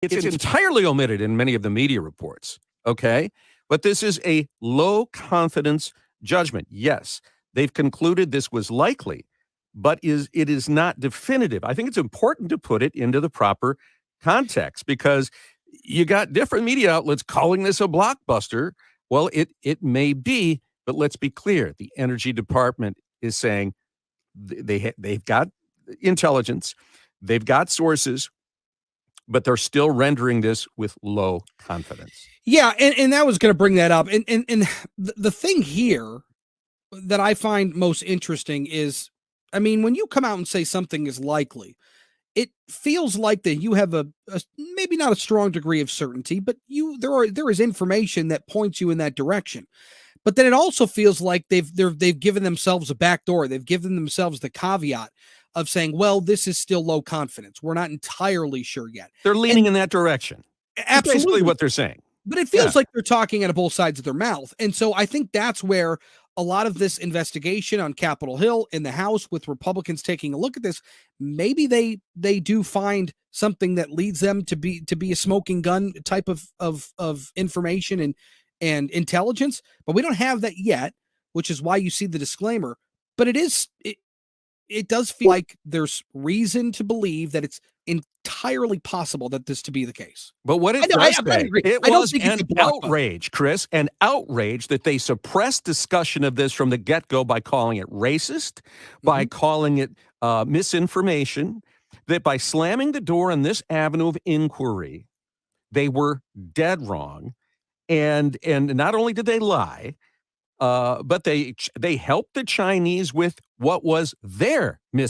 It's entirely omitted in many of the media reports, okay? But this is a low confidence judgment. Yes, they've concluded this was likely, but it is not definitive. I think it's important to put it into the proper context because you got different media outlets calling this a blockbuster. Well, it may be, but let's be clear. The Energy Department is saying they've got intelligence, they've got sources, but they're still rendering this with low confidence. Yeah, and that was going to bring that up. And the thing here that I find most interesting is, I mean, when you come out and say something is likely, it feels like that you have a maybe not a strong degree of certainty, but there is information that points you in that direction. But then it also feels like they've given themselves a backdoor. They've given themselves the caveat of saying, well, this is still low confidence. We're not entirely sure yet. They're leaning in that direction. Absolutely. That's basically what they're saying. But it feels like they're talking out of both sides of their mouth. And so I think that's where a lot of this investigation on Capitol Hill in the House with Republicans taking a look at this, maybe they do find something that leads them to be a smoking gun type of information and intelligence. But we don't have that yet, which is why you see the disclaimer. But it does feel like there's reason to believe that it's entirely possible that this to be the case. But what it does say, it was an outrage, Chris, an outrage that they suppressed discussion of this from the get-go by calling it racist, by calling it misinformation, that by slamming the door on this avenue of inquiry, they were dead wrong. And not only did they lie, but they helped the Chinese with what was their